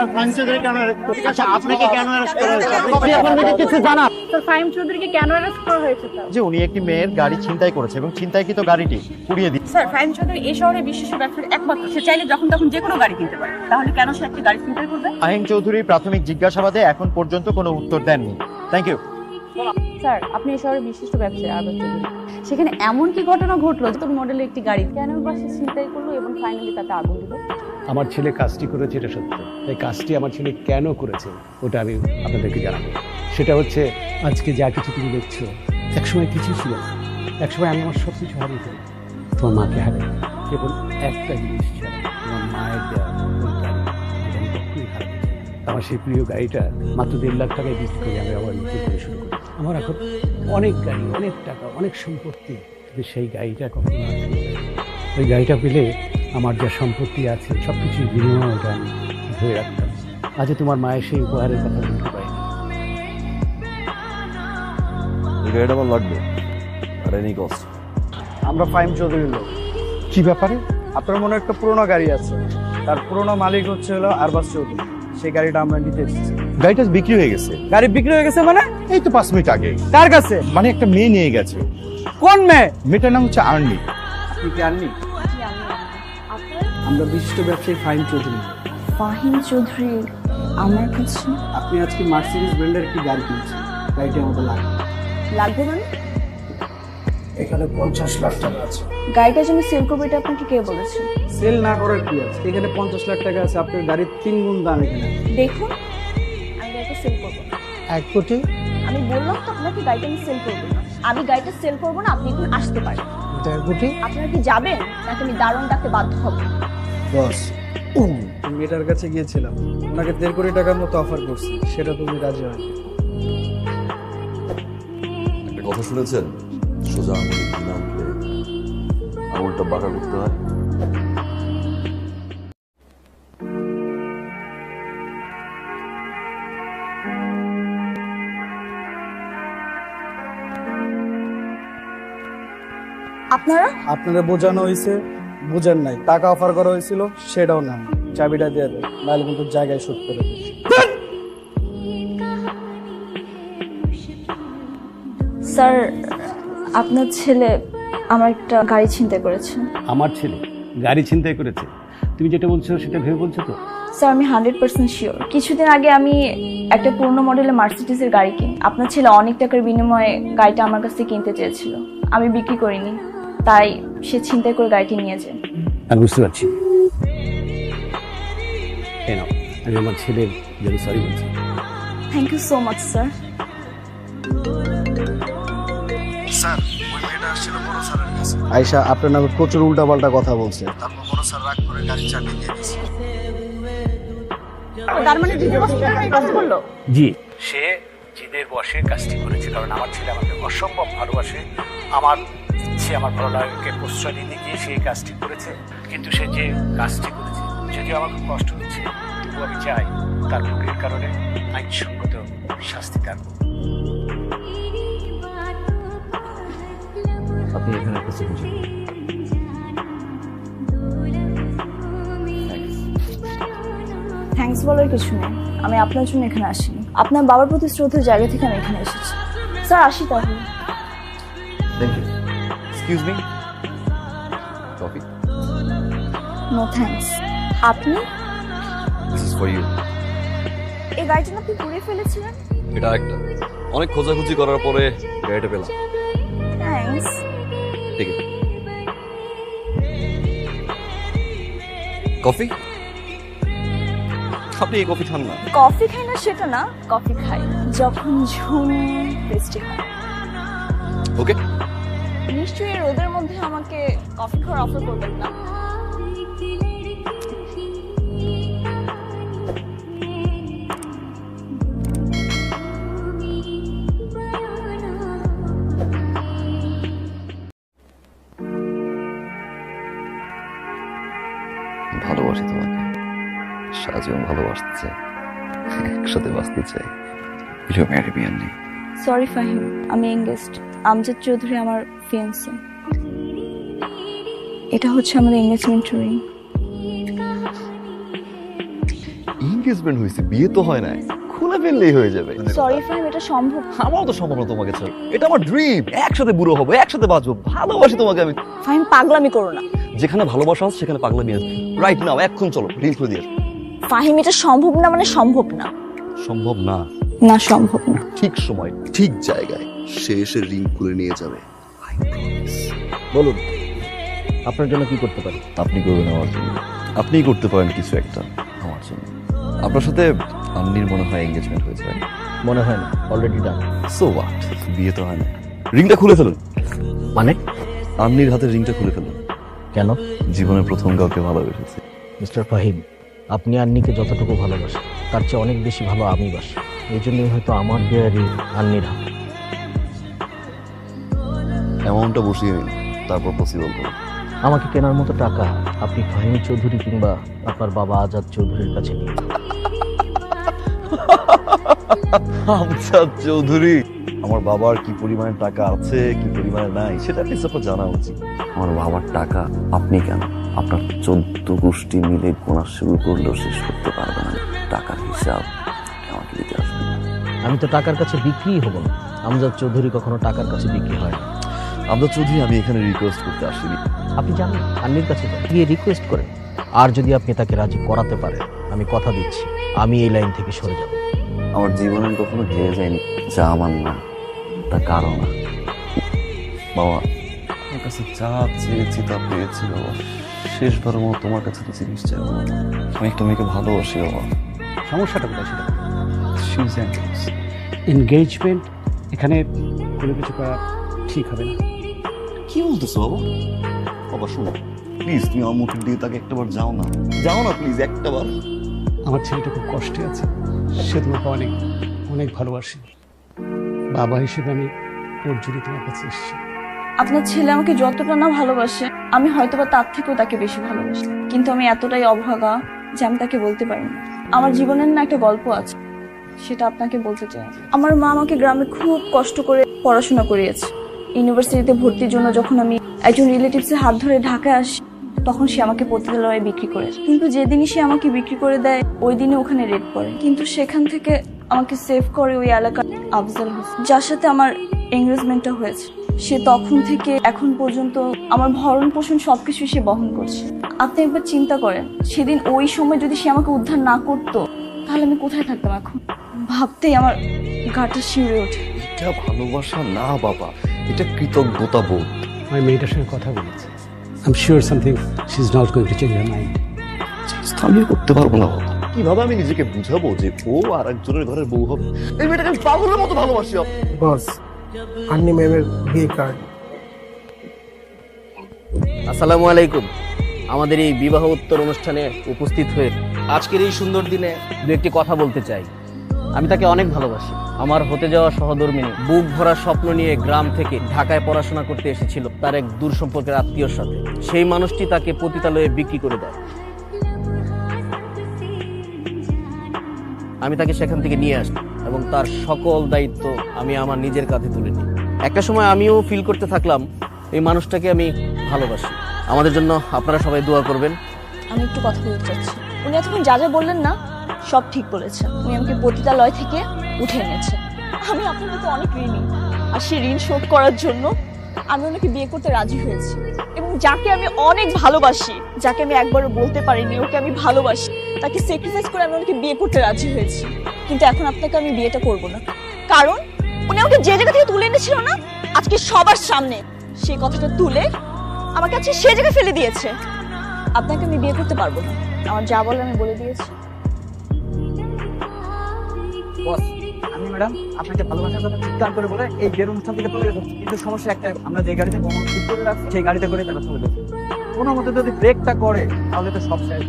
Sir Fahim Chowdhury কেন আচ্ছা আপনাকে কেন অ্যারেস্ট করা হয়েছে আপনি আপনাকে কিছু জানান স্যার ফাহিম চৌধুরীকে কেন অ্যারেস্ট করা হয়েছে স্যার? যে উনি একটি মেয়ের গাড়ি ছিনতাই করেছে এবং ছিনতাইকৃত গাড়িটি পুড়িয়ে দিয়েছে। স্যার ফাহিম চৌধুরী এই শহরে বিশিষ্ট ব্যবসায়ী একমাত্র, সে চাইলে যখন তখন যে কোনো গাড়ি কিনতে পারে, তাহলে কেন সে একটি গাড়ি ছিনতাই করবে? ফাহিম চৌধুরী প্রাথমিক জিজ্ঞাসাবাদে এখন পর্যন্ত কোনো উত্তর দেননি। Thank you. স্যার আপনি এই শহরের বিশিষ্ট ব্যবসায়ী আরবাজ চৌধুরী, সেখানে এমন কি ঘটনা ঘটলো যে মডেলের একটি গাড়ি কেন বা সে ছিনতাই করলো এবং ফাইনালি তাতে আগুন দিল? আমার ছেলে কাজটি করেছে, এটা সত্য। তাই কাজটি আমার ছেলে কেন করেছে ওটা আমি আপনাদেরকে জানাবো। সেটা হচ্ছে, আজকে যা কিছু তুমি দেখছো একসময় কিছুই ছিল না। একসময় আমি আমার সব কিছু হারিয়ে ফেলি, তোমার মাকে হারিয়ে কেবল একটা জিনিস ছাড়া, তোমার মায়ের দেওয়া ওই গাড়ি, যেটা আমি কখনোই হারাতে চাই না। আমার সেই প্রিয় গাড়িটা মাত্র 1.5 লাখ টাকায় বিক্রি করে আমি আবার নতুন করে শুরু করি। আমার এখন অনেক গাড়ি, অনেক টাকা, অনেক সম্পত্তি, কিন্তু সেই গাড়িটা কখনো আর ফিরে পাই না। ওই গাড়িটা পেলে আমার যা সম্পত্তি আছে সব কিছুর বিনিময়ে ওটা আমি ধরে রাখতাম। আজ তোমার মায়ের সেই উপহারের কথা বলতে পারি। এই গাড়িটা আমার লাগবে, আর এনি কস্ট। আমরা ফাহিম চৌধুরীর লোক। কি ব্যাপারে? আপনার মনে হয় একটা পুরোনো গাড়ি আছে, তার পুরোনো মালিক হচ্ছে হলো আরবাজ চৌধুরী। সেই গাড়িটা আমরা নিতে এসেছি। গাড়িটা বিক্রি হয়ে গেছে। গাড়ি বিক্রি হয়ে গেছে মানে? এই তো 5 মিনিট আগে। কার কাছে? মানে একটা মেয়ে নিয়ে গেছে। কোন মেয়ে? মেয়েটার নাম হচ্ছে আর্নি। আপনি কি আননি? আমরা বিশিষ্ট ব্যবসায়ী ফাহিম চৌধুরী। ফাহিম চৌধুরী আমার কাছে আপনি আজকে মার্সিডিজ ব্র্যান্ডের কি গাড়ি কিনছেন? গাড়িটা আমাদের লাগবে। লাগবে মানে? এখানে 50 লাখ টাকা আছে। গাড়িটা যে আমি সেল করবো এটা আপনাকে কে বলেছে? সেল না করার কি আছে? এখানে 50 লাখ টাকা আছে, আপনার গাড়ির 3 গুণ দাম এখানে। দেখুন আমি গাড়িটা সেল করবো না। 1 কোটি? আমি বললাম তো আপনাকে গাড়িটা আমি সেল করবো না। আমি গাড়িটা সেল করবো না, আপনি এখন আসতে পারেন। 1.5 কোটি? আপনারা কি যাবেন নাকি আমি দারুণ ডাকতে বাধ্য হব? বস, মেয়েটার কাছে গিয়েছিলাম, ওনাকে 1.5 কোটি টাকার মতো অফার করছি, সেটা তুমি রাজি হয়নি। একটা কথা শুনেছেন, সোজা আঙুলে ঘি না উঠলে আঙুলটা বাঁকা করতে হয়। আপনারা আপনারা বোঝানো হয়েছে, বুঝেন নাই। টাকা অফার করা হয়েছিল, সেটাও না। চাবিটা দিয়ে দেয়, নাহলে কিন্তু জায়গায় শুট করে দেবে। স্যার আপনার ছেলে আমার একটা গাড়ি ছিনতাই করেছে। আমার ছেলে গাড়ি ছিনতাই করেছে? তুমি যেটা বলছো সেটা ভেবে বলছো তো? স্যার আমি 100% শিওর। কিছুদিন আগে আমি একটা পুরনো মডেলের মার্সিডিজের গাড়ি কিনি। আপনার ছেলে অনেক টাকার বিনিময়ে গাড়িটা আমার কাছ থেকে কিনতে চেয়েছিল, আমি বিক্রি করিনি, তাই সে ছিনতাই করে গাড়িটি নিয়ে যায়। আমি বুঝতে পারছি। এই নাও, আমি আমার ছেলের জন্য সরি বলছি। Thank you so much sir. Sir, ওই মেয়েটা আসছিল বড় স্যারের কাছে। আয়শা আপনার নামে প্রচুর উল্টাপাল্টা কথা বলছে। তারপর বড় স্যার রাগ করে গাড়ি চাবি দিয়ে দিয়েছে। তার মানে দিদি বস এই কাজ করলো? জি, সে জিদের বসে কাজটি করেছে, কারণ আমার ছেলে আমাকে অসম্ভব ভালোবাসে। আমার ইচ্ছে, আমার ভালো লাগাকে প্রশ্রয় দিতে গিয়ে সেই কাজটি করেছে। কিন্তু সে যে কাজটি করেছে, যদিও আমার খুব কষ্ট হচ্ছে, তবু আমি চাই তার ভুলের কারণে আইনসঙ্গত শাস্তি তার। আপনি এখানে একটা সিগনেচার। থ্যাঙ্কস বলার কিছু নেই, আমি আপনার জন্য এখানে আসিনি। আপনার বাবার প্রতি শ্রদ্ধার জায়গা থেকে আমি এখানে এসেছি। স্যার আসি তাহলে। Thank you. Excuse me, coffee? No thanks. আপনি দিস ইজ ফর ইউ। এই গাড়িটা না আপনি পুড়ে ফেলেছিলেন? এটা একটা অনেক খোঁজাখুঁজি করার পরে গাড়িটা পেলাম। থ্যাঙ্কস। ঠিক আছে। কফি? আপনি এই কফি খান না? কফি খাই না সেটা না, কফি খাই যখন ঝুম বৃষ্টি হয়। ওকে। নিশ্চয়ই রোদের মধ্যে আমাকে কফি খাওয়ার অফার করবেন না। ভালোবাসি তোমাকে, সারাজীবন ভালোবাসতে চাই, একসাথে বাঁচতে চাই। Will you marry me, Annie? Sorry Fahim, আমি এঙ্গেজড। আমজাদ চৌধুরী আমার ফিয়ান্সে। এটা হচ্ছে আমাদের এঙ্গেজমেন্ট রিং। এনগেজমেন্ট হয়েছে, বিয়ে তো হয় নাই, খুলে ফেললেই হয়ে যাবে। সরি ফাহিম, এটা সম্ভব। আমারও তো সম্ভব না তোমাকে ছাড়া, এটা আমার ড্রিম। একসাথে বুড়ো হবো, একসাথে বাঁচবো, ভালোবাসি তোমাকে আমি। ফাহিম, পাগলামি করো না। যেখানে ভালোবাসা আছে সেখানে পাগলামি আছে। রাইট নাও, এখন চলো ড্রিম করে দিয়ে। ফাহিম, এটা সম্ভব না মানে সম্ভব না। সম্ভব না? না, সম্ভব না। ঠিক সময় ঠিক জায়গায় সে এসে রিং খুলে নিয়ে যাবে। বলুন আপনার জন্য কি করতে পারি? আপনি করবেন আমার জন্য, আপনিই করতে পারেন কিছু একটা আমার জন্য। আপনার সাথে আন্নির মনে হয় এঙ্গেজমেন্ট হয়েছে, right? মনে হয় না, অলরেডি ডান। সো হোয়াট, বিয়ে তো হয় না। রিংটা খুলে ফেলুন। মানে আন্নির হাতের রিংটা খুলে ফেলুন। কেন? জীবনে প্রথম কাউকে ভালোবেসেছি। মিস্টার ফাহিম, আপনি আন্নিকে যতটুকু ভালোবাসেন তার চেয়ে অনেক বেশি ভালো আমি বাসি। এই জন্যই হয়তো আমার দেয়া রিং আন্নির হাতে। অ্যামাউন্টটা বসিয়ে নিন, তারপর পসিবল করুন। আমাকে কেনার মতো টাকা আপনি ফাহিম চৌধুরী কিংবা আপনার বাবা আজাদ চৌধুরীর কাছে নিন। আমজাদ চৌধুরী, আমার বাবার কি পরিমাণে টাকা আছে কি পরিমাণে নাই সেটা কিছু আপনার জানা উচিত। আমার বাবার টাকা আপনি কেন, আপনার 14 গোষ্ঠী মিলে গোনা শুরু করলেও শেষ করতে পারবেন না। টাকার হিসাব আমাকে দিতে আসবে। আমি তো টাকার কাছে বিক্রিই হব না। আমজাদ চৌধুরী কখনো টাকার কাছে বিক্রি হয় না। আমজাদ চৌধুরী, আমি এখানে রিকোয়েস্ট করতে আসিনি। আপনি জানেন, আন্নির কাছে যান, গিয়ে রিকোয়েস্ট করেন। আর যদি আপনি তাকে রাজি করাতে পারেন, আমি কথা দিচ্ছি আমি এই লাইন থেকে সরে যাব। আমার জীবনে কখনো হেরে যায়নি, যা আমার না তা কারো না। বাবা, আমার কাছে যা চেয়েছি তা পেয়েছি বাবা। শেষবারের মতো তোমার কাছে তো জিনিস চাইবো। আমি একটা মেয়েকে ভালোবাসি বাবা। সমস্যাটা কোথায় ছিল? She's anxious. এনগেজমেন্ট এখানে কোনো কিছু করা ঠিক হবে না। কি বলতেছো বাবা? বাবা শোনো, প্লিজ তুমি আমার মুখের দিকে তাকে একটাবার যাও না, যাও না প্লিজ একটাবার। আমার ছেলেটা খুব কষ্টে আছে, সে তোমাকে অনেক অনেক ভালোবাসে। বাবা হিসেবে আমি ওর জন্য তোমার কাছে এসেছি। আপনার ছেলে আমাকে যতটা না ভালোবাসে, আমি হয়তোবা তার থেকেও তাকে বেশি ভালোবাসি। কিন্তু আমি এতটাই অভাগা যে আমি তাকে বলতে পারি না। আমার জীবনের না একটা গল্প আছে, সেটা আপনাকে বলতে চাই। আমার মা আমাকে গ্রামে খুব কষ্ট করে পড়াশোনা করিয়েছে। ইউনিভার্সিটিতে ভর্তির জন্য যখন আমি একজন রিলেটিভসের হাত ধরে ঢাকায় আসি, তখন সে আমাকে পতিতালয়ে বিক্রি করে। কিন্তু যেদিনই সে আমাকে বিক্রি করে দেয়, ওই দিনে ওখানে রেড পড়ে। কিন্তু সেখান থেকে আমাকে সেভ করে ওই এলাকার আফজাল হোসেন, যার সাথে আমার এনগেজমেন্টটা হয়েছে। সে তখন থেকে এখন পর্যন্ত আমার ভরণ পোষণ সবকিছু সে বহন করছে। আপনি একবার চিন্তা করেন, সেদিন ওই সময় যদি সে আমাকে উদ্ধার না করতো, তাহলে আমি কোথায় থাকতাম এখন? ভাবতেই আমার গাটা শিউরে ওঠে। এটা ভালোবাসা না বাবা, এটা কৃতজ্ঞতা বোধ। আমি মেয়েটার সঙ্গে কথা বলেছি। I am sure something she is not going to change her mind. স্থানীয় করতে পারবো না বাবা। কিভাবে আমি নিজেকে বুঝাবো যে ও আর একজনের ঘরের বউ হবে? এই মেয়েটাকে আমি পাগলের মতো ভালোবাসি। বস, আন্নি ম্যামের বিয়ে কার্ড। আসসালামু আলাইকুম। আমাদের এই বিবাহ উত্তর অনুষ্ঠানে উপস্থিত হয়ে আজকের এই সুন্দর দিনে দু একটি কথা বলতে চাই। আমি তাকে অনেক ভালোবাসি। আমার হতে যাওয়া সহধর্মিণী বুক ভরা স্বপ্ন নিয়ে গ্রাম থেকে ঢাকায় পড়াশোনা করতে এসেছিল তার এক দূর সম্পর্কের আত্মীয়র সাথে। সেই মানুষটি তাকে পতিতালয়ে বিক্রি করে দেয়। আমি তাকে সেখান থেকে নিয়ে আসি এবং তার সকল দায়িত্ব আমি আমার নিজের কাঁধে তুলে নিই। একটা সময় আমিও ফিল করতে থাকলাম এই মানুষটাকে আমি ভালোবাসি। আমাদের জন্য আপনারা সবাই দোয়া করবেন। আমি একটু কথা বলতে চাচ্ছি। উনি এতক্ষণ যা যা বললেন না, সব ঠিক বলেছেন। উনি আমাকে পতিতালয় থেকে উঠে এনেছেন। আমি আপনার প্রতি অনেক ঋণী, আর সেই ঋণ শোধ করার জন্য আমি ওনাকে বিয়ে করতে রাজি হয়েছি। এবং যাকে আমি অনেক ভালোবাসি, যাকে আমি একবারও বলতে পারিনি ওকে আমি ভালোবাসি, তাকে স্যাক্রিফাইস করে আমি ওনাকে বিয়ে করতে রাজি হয়েছি। কিন্তু এখন আপনাকে আমি বিয়েটা করব না, কারণ উনি আমাকে যে জায়গা থেকে তুলে এনেছিল না, আজকে সবার সামনে সেই কথাটা তুলে আমাকে আজকে সে জায়গায় ফেলে দিয়েছে। আপনাকে আমি বিয়ে করতে পারবো না। আমার যা বলে আমি বলে দিয়েছি। বস, আমি ম্যাডাম আপনাকে ভালোবাসার কথা চিৎকার করে বলে এই বিয়ের অনুষ্ঠান থেকে চলে যাচ্ছি। কিন্তু সমস্যা একটা, আমরা যে গাড়িতে ঠিক করে রাখছি সেই গাড়িতে করে তারা চলে যাচ্ছে। কোনো মতে যদি ব্রেকটা করে তাহলে তো সব শেষ।